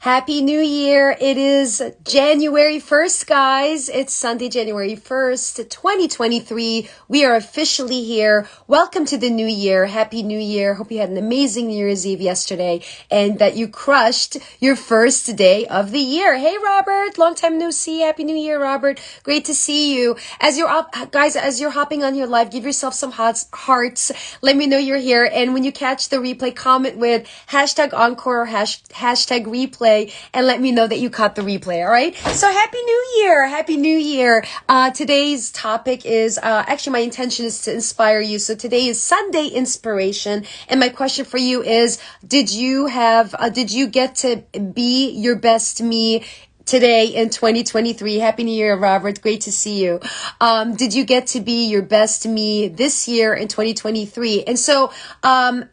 Happy New Year. It is January 1st, guys. It's Sunday, January 1st, 2023. We are officially here. Welcome to the new year. Happy New Year. Hope you had an amazing New Year's Eve yesterday and that you crushed your first day of the year. Hey, Robert. Long time no see. Happy New Year, Robert. Great to see you. As you're up, guys, as you're hopping on your live, give yourself some hearts. Let me know you're here. And when you catch the replay, comment with hashtag encore or hashtag replay. And let me know that you caught the replay. All right. So happy New Year. Happy New Year. Today's topic is, actually my intention is to inspire you. So today is Sunday inspiration. And my question for you is, did you get to be your best me today in 2023? Happy New Year, Robert. Great to see you. Did you get to be your best me this year in 2023? And so,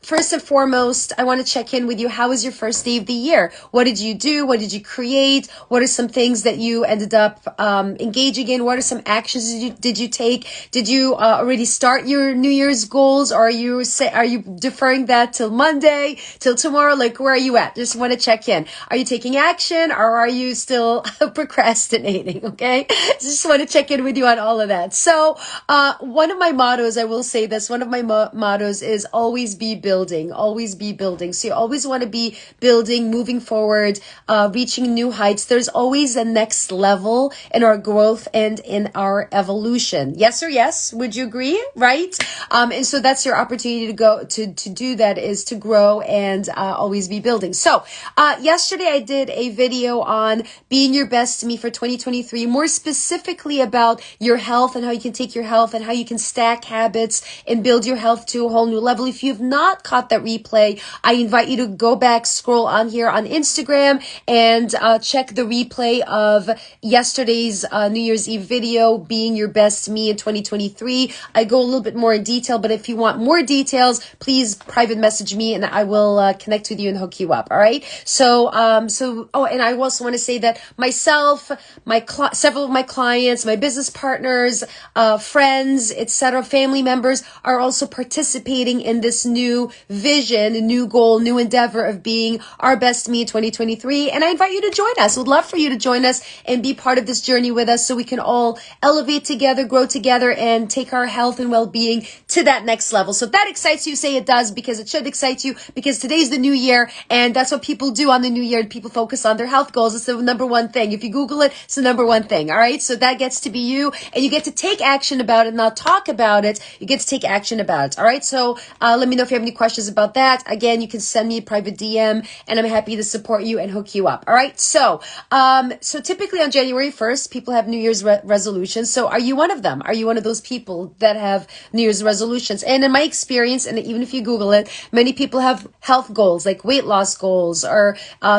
first and foremost, I want to check in with you. How was your first day of the year? What did you do? What did you create? What are some things that you ended up engaging in? What are some actions did you take? Did you already start your New Year's goals, or are you deferring that till Monday, till tomorrow? Like, where are you at? Just want to check in. Are you taking action, or are you still procrastinating? Okay. Just want to check in with you on all of that. So, one of my mottos, I will say this, one of my mottos is always be building, always be building. So you always want to be building, moving forward, reaching new heights. There's always a next level in our growth and in our evolution. Yes or yes? Would you agree? Right? And so that's your opportunity to go to do that, is to grow and always be building. So, yesterday I did a video on being your best me for 2023, more specifically about your health and how you can take your health and how you can stack habits and build your health to a whole new level. If you've not caught that replay, I invite you to go back, scroll on here on Instagram, and check the replay of yesterday's New Year's Eve video, being your best me in 2023. I go a little bit more in detail, but if you want more details, please private message me and I will connect with you and hook you up. All right. So, and I also want to say that myself, several of my clients, my business partners, friends, etc., family members are also participating in this new vision, new goal, new endeavor of being our best me in 2023. And I invite you to join us. Would love for you to join us and be part of this journey with us so we can all elevate together, grow together, and take our health and well-being to that next level. So if that excites you, say it does, because it should excite you, because today's the new year and that's what people do on the new year. People focus on their health goals. It's the number one thing. If you Google it, it's the number one thing. All right. So that gets to be you, and you get to take action about it, not talk about it. You get to take action about it. All right. So, let me know if you have any questions about that. Again, you can send me a private DM and I'm happy to support you and hook you up. All right. So, typically on January 1st, people have New Year's resolutions. So are you one of them? Are you one of those people that have New Year's resolutions? And in my experience, and even if you Google it, many people have health goals, like weight loss goals, or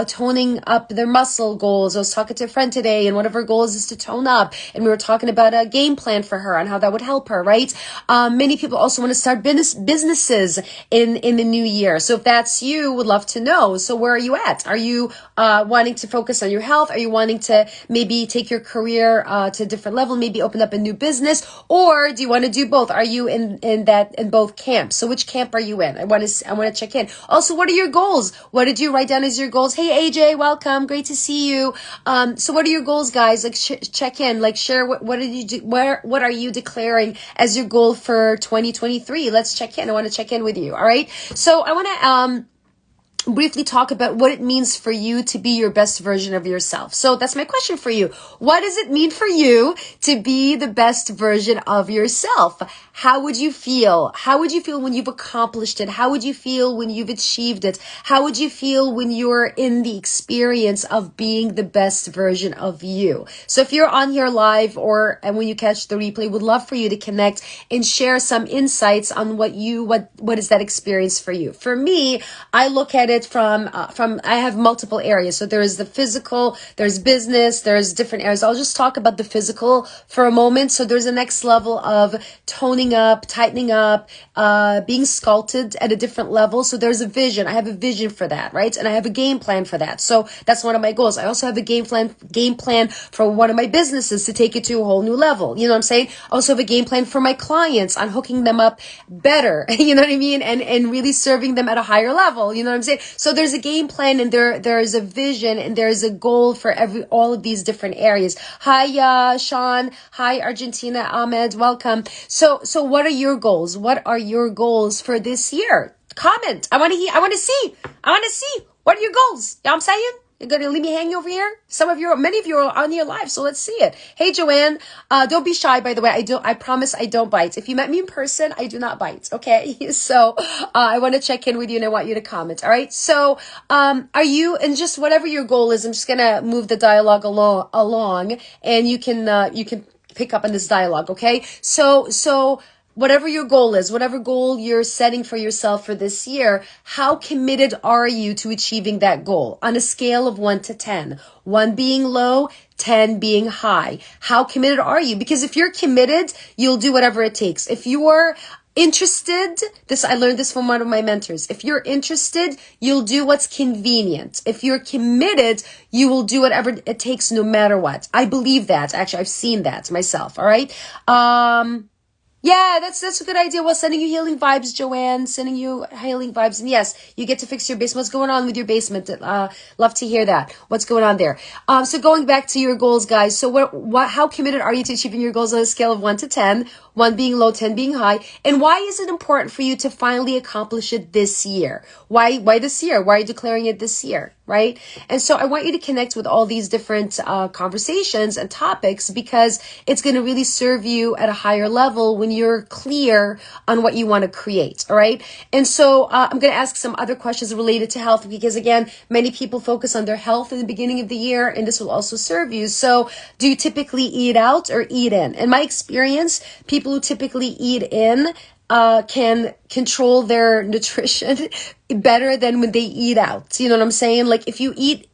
toning up their muscle goals. I was talking to a friend today, and one of her goals is to tone up, and we were talking about a game plan for her and how that would help her, right? Many people also want to start businesses in the new year. So if that's you, would love to know. So where are you at? Are you wanting to focus on your health? Are you wanting to maybe take your career to a different level, maybe open up a new business? Or do you want to do both? Are you in both camps? So which camp are you in? I want to check in. Also, what are your goals? What did you write down as your goals? Hey, AJ, welcome. Great to see you. So what are your goals, guys? Like, check in, like, share what did you do? What are you declaring as your goal for 2023? Let's check in. I want to check in with you. All right. So I want to, briefly talk about what it means for you to be your best version of yourself. So that's my question for you. What does it mean for you to be the best version of yourself? How would you feel? How would you feel when you've accomplished it? How would you feel when you've achieved it? How would you feel when you're in the experience of being the best version of you? So if you're on here live and when you catch the replay, would love for you to connect and share some insights on what is that experience for you. For me, I look at it from I have multiple areas. So there's the physical, there's business, there's different areas. I'll just talk about the physical for a moment. So there's a next level of toning up, tightening up, being sculpted at a different level. So there's a vision. I have a vision for that, right? And I have a game plan for that. So that's one of my goals. I also have a game plan for one of my businesses to take it to a whole new level. You know what I'm saying? I also have a game plan for my clients on hooking them up better. You know what I mean? And really serving them at a higher level. You know what I'm saying? right? So there's a game plan, and there's a vision, and there's a goal for all of these different areas. Hi, Sean. Hi, Argentina. Ahmed, welcome. So what are your goals? What are your goals for this year? Comment. I want to hear. I want to see. What are your goals? You know what I'm saying? You're going to leave me hanging over here? Many of you are on your live, so let's see it. Hey, Joanne, don't be shy, by the way. I promise I don't bite. If you met me in person, I do not bite, okay? So, I want to check in with you, and I want you to comment, all right? So, are you, and just whatever your goal is, I'm just going to move the dialogue along, and you can pick up on this dialogue, okay? So, whatever your goal is, whatever goal you're setting for yourself for this year, how committed are you to achieving that goal on a scale of 1 to 10? 1 being low, 10 being high. How committed are you? Because if you're committed, you'll do whatever it takes. If you're interested, I learned this from one of my mentors. If you're interested, you'll do what's convenient. If you're committed, you will do whatever it takes no matter what. I believe that. Actually, I've seen that myself. All right. Yeah, that's a good idea. Well, sending you healing vibes, Joanne. Sending you healing vibes. And yes, you get to fix your basement. What's going on with your basement? Love to hear that. What's going on there? So going back to your goals, guys. So how committed are you to achieving your goals on a scale of 1 to 10? 1 being low, 10 being high. And why is it important for you to finally accomplish it this year? Why this year? Why are you declaring it this year? Right? And so I want you to connect with all these different conversations and topics, because it's going to really serve you at a higher level when you're clear on what you want to create. All right. And so I'm going to ask some other questions related to health, because again, many people focus on their health in the beginning of the year, and this will also serve you. So do you typically eat out or eat in? In my experience, people who typically eat in can control their nutrition better than when they eat out. You know what I'm saying? Like if you eat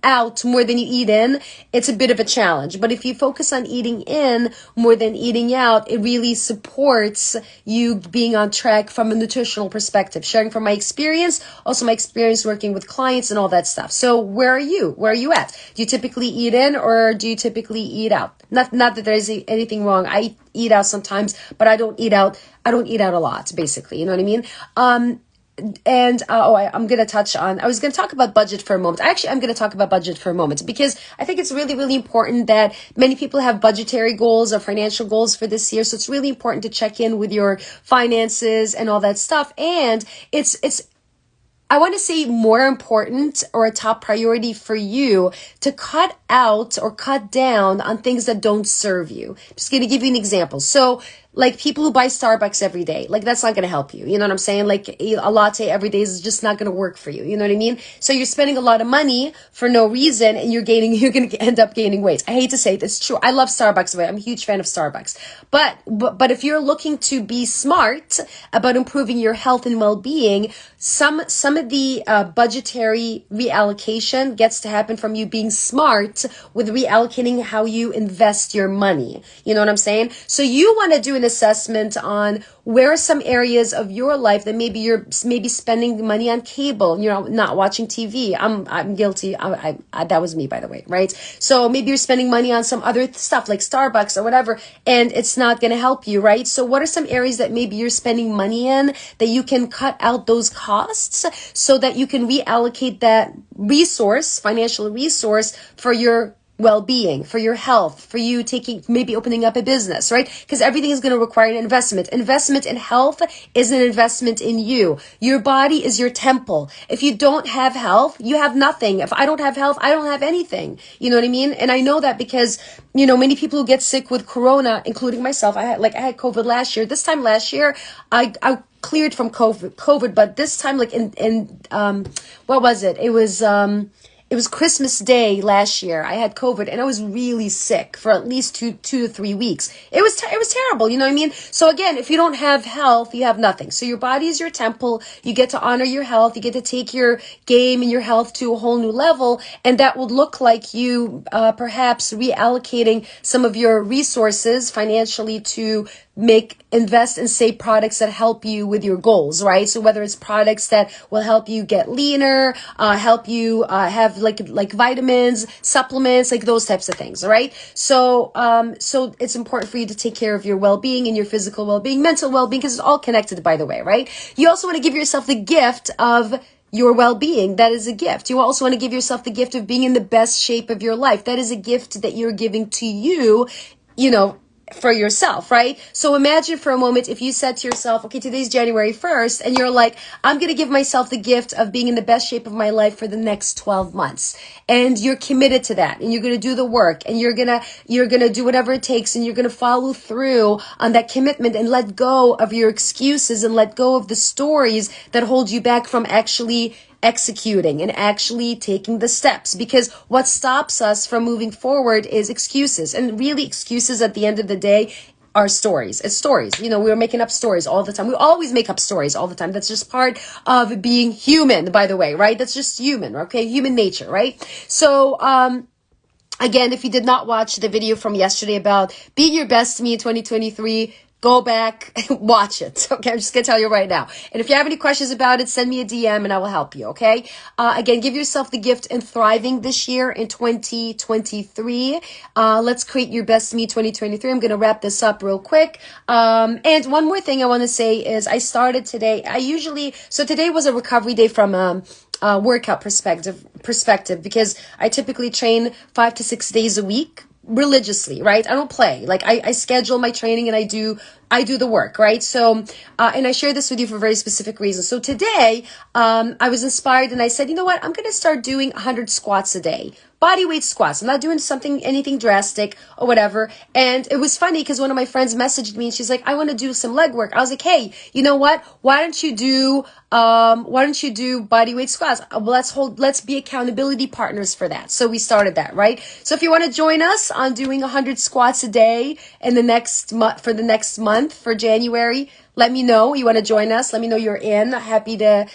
out more than you eat in, it's a bit of a challenge. But if you focus on eating in more than eating out, it really supports you being on track from a nutritional perspective. Sharing from my experience, also my experience working with clients and all that stuff. So where are you? Where are you at? Do you typically eat in, or do you typically eat out? Not that there's anything wrong. I eat out sometimes, but I don't eat out a lot, basically. You know what I mean? I'm going to touch on, I was going to talk about budget for a moment. Actually, I'm going to talk about budget for a moment, because I think it's really, really important that many people have budgetary goals or financial goals for this year. So it's really important to check in with your finances and all that stuff. And I want to say more important, or a top priority for you, to cut out or cut down on things that don't serve you. I'm just going to give you an example. So like people who buy Starbucks every day, like that's not going to help you. You know what I'm saying? Like a latte every day is just not going to work for you. You know what I mean? So you're spending a lot of money for no reason, and you're going to end up gaining weight. I hate to say it, it's true. I love Starbucks. I'm a huge fan of Starbucks. But if you're looking to be smart about improving your health and well-being, some of the budgetary reallocation gets to happen from you being smart with reallocating how you invest your money. You know what I'm saying? So you want to do an assessment on where are some areas of your life that maybe you're spending money on cable, you know, not watching TV. I'm guilty. That was me, by the way, right? So maybe you're spending money on some other stuff like Starbucks or whatever, and it's not going to help you, right? So what are some areas that maybe you're spending money in that you can cut out those costs so that you can reallocate that financial resource for your well-being, for your health, for you maybe opening up a business, right? Because everything is going to require an investment. Investment in health is an investment in you. Your body is your temple. If you don't have health, you have nothing. If I don't have health, I don't have anything. You know what I mean? And I know that because, you know, many people who get sick with corona, including myself, I had COVID last year. This time last year, I cleared from COVID, but this time, like what was it? It was Christmas Day last year. I had COVID and I was really sick for at least two to 3 weeks. It was terrible. You know what I mean? So again, if you don't have health, you have nothing. So your body is your temple. You get to honor your health. You get to take your game and your health to a whole new level. And that would look like you perhaps reallocating some of your resources financially to invest and save products that help you with your goals, right? So whether it's products that will help you get leaner, help you have like vitamins, supplements, like those types of things, all right? So it's important for you to take care of your well-being and your physical well-being, mental well-being, because it's all connected, by the way, right? You also want to give yourself the gift of your well-being. That is a gift. You also want to give yourself the gift of being in the best shape of your life. That is a gift that you're giving to you, you know, for yourself, right? So imagine for a moment if you said to yourself, okay, today's January 1st, and you're like, I'm going to give myself the gift of being in the best shape of my life for the next 12 months. And you're committed to that, and you're going to do the work, and you're going to do whatever it takes, and you're going to follow through on that commitment and let go of your excuses and let go of the stories that hold you back from actually executing and actually taking the steps, because what stops us from moving forward is excuses. And really, excuses at the end of the day are stories. It's stories. You know, we're making up stories all the time. We always make up stories all the time. That's just part of being human, by the way, right? That's just human, okay? Human nature, right? So, again, if you did not watch the video from yesterday about being your best me in 2023, go back and watch it. Okay, I'm just going to tell you right now. And if you have any questions about it, send me a DM and I will help you, okay? Again, give yourself the gift in thriving this year in 2023. Let's create your best me 2023. I'm going to wrap this up real quick. And one more thing I want to say is I started today. So today was a recovery day from workout perspective, because I typically train 5 to 6 days a week religiously, right? I don't play. Like I schedule my training and I do the work, right? So, and I share this with you for very specific reasons. So today, I was inspired and I said, you know what? I'm going to start doing 100 squats a day. Body weight squats. I'm not doing anything drastic or whatever. And it was funny because one of my friends messaged me and she's like, I want to do some leg work. I was like, hey, you know what? Why don't you do body weight squats? Let's be accountability partners for that. So we started that, right? So if you want to join us on doing 100 squats a day in the next month, for January, let me know. You want to join us? Let me know you're in. Happy to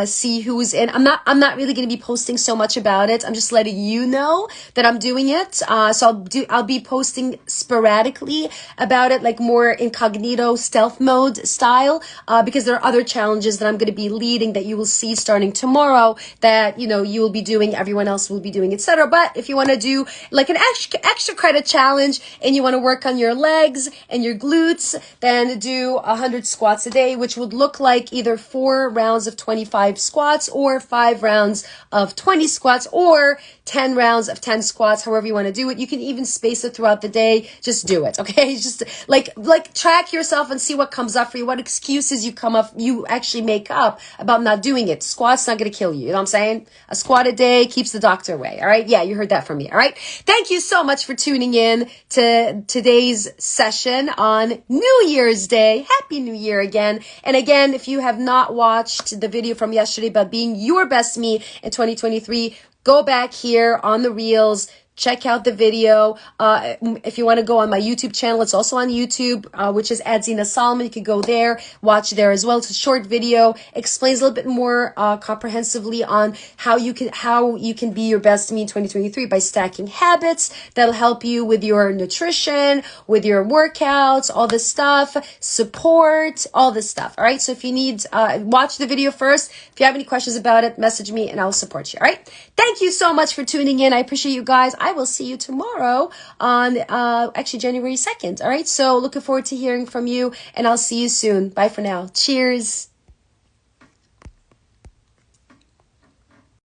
see who's in. I'm not really going to be posting so much about it. I'm just letting you know that I'm doing it. So I'll be posting sporadically about it, like more incognito stealth mode style, because there are other challenges that I'm going to be leading that you will see starting tomorrow that, you know, you will be doing, everyone else will be doing, etc. But if you want to do like an extra credit challenge and you want to work on your legs and your glutes, then do 100 squats a day, which would look like either 4 rounds of 25 squats or 5 rounds of 20 squats or 10 rounds of 10 squats, however you want to do it. You can even space it throughout the day. Just do it, okay? Just like track yourself and see what comes up for you, what excuses you actually make up about not doing it. Squats not going to kill you. You know what I'm saying? A squat a day keeps the doctor away, all right? Yeah, you heard that from me, all right? Thank you so much for tuning in to today's session on New Year's Day. Happy New Year again. And again, if you have not watched the video from yesterday about being your best me in 2023, go back here on the reels. Check out the video. If you want to go on my YouTube channel, it's also on YouTube, which is Adzina Solomon. You can go there, watch there as well. It's a short video, explains a little bit more comprehensively on how you can be your best me in 2023 by stacking habits that'll help you with your nutrition, with your workouts, all this stuff, support, all this stuff. All right. So if you need, watch the video first. If you have any questions about it, message me and I'll support you. All right. Thank you so much for tuning in. I appreciate you guys. I will see you tomorrow on actually January 2nd. All right. So looking forward to hearing from you and I'll see you soon. Bye for now. Cheers.